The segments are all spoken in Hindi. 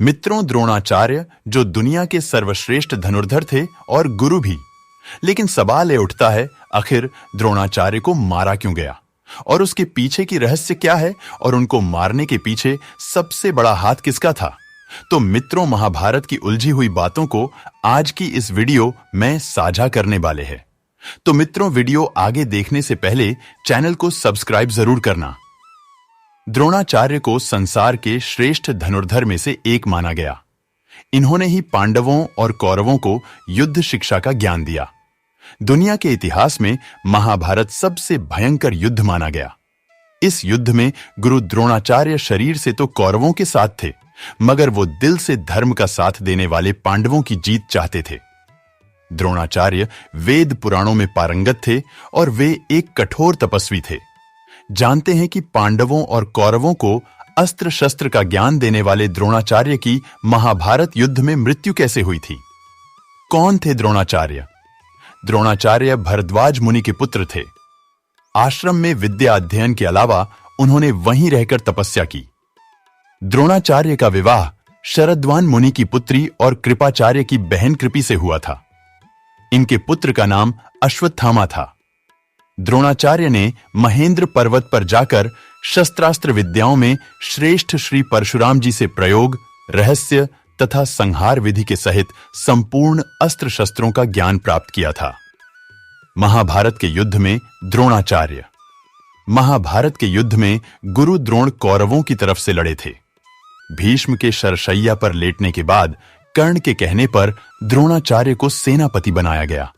मित्रों, द्रोणाचार्य जो दुनिया के सर्वश्रेष्ठ धनुर्धर थे और गुरु भी। लेकिन सवाल ये उठता है, आखिर द्रोणाचार्य को मारा क्यों गया और उसके पीछे की रहस्य क्या है और उनको मारने के पीछे सबसे बड़ा हाथ किसका था। तो मित्रों, महाभारत की उलझी हुई बातों को आज की इस वीडियो में साझा करने वाले हैं। तो मित्रों, वीडियो आगे देखने से पहले चैनल को सब्सक्राइब जरूर करना। द्रोणाचार्य को संसार के श्रेष्ठ धनुर्धर में से एक माना गया। इन्होंने ही पांडवों और कौरवों को युद्ध शिक्षा का ज्ञान दिया। दुनिया के इतिहास में महाभारत सबसे भयंकर युद्ध माना गया। इस युद्ध में गुरु द्रोणाचार्य शरीर से तो कौरवों के साथ थे, मगर वो दिल से धर्म का साथ देने वाले पांडवों की जीत चाहते थे। द्रोणाचार्य वेद पुराणों में पारंगत थे और वे एक कठोर तपस्वी थे। जानते हैं कि पांडवों और कौरवों को अस्त्र शस्त्र का ज्ञान देने वाले द्रोणाचार्य की महाभारत युद्ध में मृत्यु कैसे हुई थी। कौन थे द्रोणाचार्य? द्रोणाचार्य भरद्वाज मुनि के पुत्र थे। आश्रम में विद्या अध्ययन के अलावा उन्होंने वहीं रहकर तपस्या की। द्रोणाचार्य का विवाह शरद्वान मुनि की पुत्री और कृपाचार्य की बहन कृपि से हुआ था। इनके पुत्र का नाम अश्वत्थामा था। द्रोणाचार्य ने महेंद्र पर्वत पर जाकर शस्त्रास्त्र विद्याओं में श्रेष्ठ श्री परशुराम जी से प्रयोग, रहस्य तथा संहार विधि के सहित संपूर्ण अस्त्र शस्त्रों का ज्ञान प्राप्त किया था। महाभारत के युद्ध में द्रोणाचार्य। महाभारत के युद्ध में गुरु द्रोण कौरवों की तरफ से लड़े थे। भीष्म के शरशैया पर लेटने के बाद कर्ण के कहने पर द्रोणाचार्य को सेनापति बनाया गया।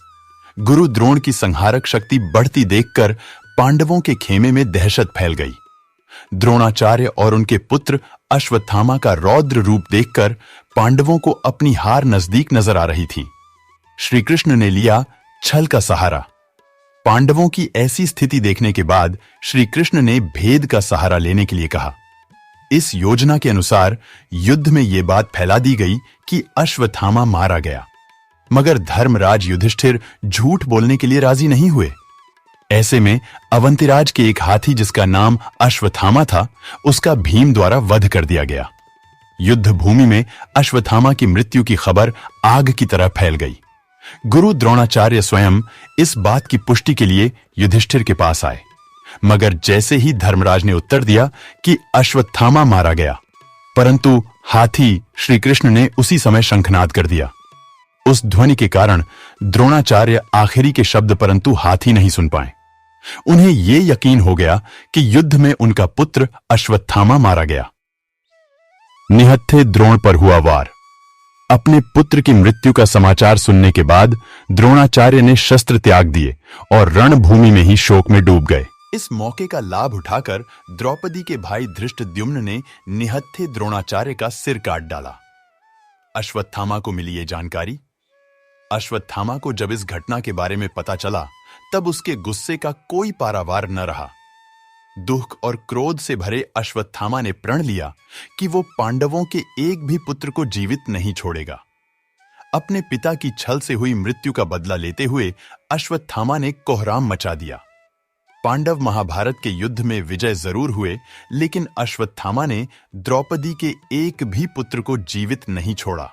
गुरु द्रोण की संहारक शक्ति बढ़ती देखकर पांडवों के खेमे में दहशत फैल गई। द्रोणाचार्य और उनके पुत्र अश्वत्थामा का रौद्र रूप देखकर पांडवों को अपनी हार नजदीक नजर आ रही थी। श्री कृष्ण ने लिया छल का सहारा। पांडवों की ऐसी स्थिति देखने के बाद श्री कृष्ण ने भेद का सहारा लेने के लिए कहा। इस योजना के अनुसार युद्ध में यह बात फैला दी गई कि अश्वत्थामा मारा गया, मगर धर्मराज युधिष्ठिर झूठ बोलने के लिए राजी नहीं हुए। ऐसे में अवंतिराज के एक हाथी जिसका नाम अश्वत्थामा था, उसका भीम द्वारा वध कर दिया गया। युद्ध भूमि में अश्वत्थामा की मृत्यु की खबर आग की तरह फैल गई। गुरु द्रोणाचार्य स्वयं इस बात की पुष्टि के लिए युधिष्ठिर के पास आए, मगर जैसे ही धर्मराज ने उत्तर दिया कि अश्वत्थामा मारा गया, परंतु हाथी श्री कृष्ण ने उसी समय शंखनाद कर दिया। उस ध्वनि के कारण द्रोणाचार्य आखिरी के शब्द परंतु हाथी नहीं सुन पाए। उन्हें यह यकीन हो गया कि युद्ध में उनका पुत्र अश्वत्थामा मारा गया। निहत्थे द्रोण पर हुआ वार। अपने पुत्र की मृत्यु का समाचार सुनने के बाद द्रोणाचार्य ने शस्त्र त्याग दिए और रणभूमि में ही शोक में डूब गए। इस मौके का लाभ उठाकर द्रौपदी के भाई धृष्टद्युम्न ने निहत्थे द्रोणाचार्य का सिर काट डाला। अश्वत्थामा को मिली ये जानकारी। अश्वत्थामा को जब इस घटना के बारे में पता चला, तब उसके गुस्से का कोई पारावार न रहा। दुख और क्रोध से भरे अश्वत्थामा ने प्रण लिया कि वो पांडवों के एक भी पुत्र को जीवित नहीं छोड़ेगा। अपने पिता की छल से हुई मृत्यु का बदला लेते हुए अश्वत्थामा ने कोहराम मचा दिया। पांडव महाभारत के युद्ध में विजय जरूर हुए, लेकिन अश्वत्थामा ने द्रौपदी के एक भी पुत्र को जीवित नहीं छोड़ा।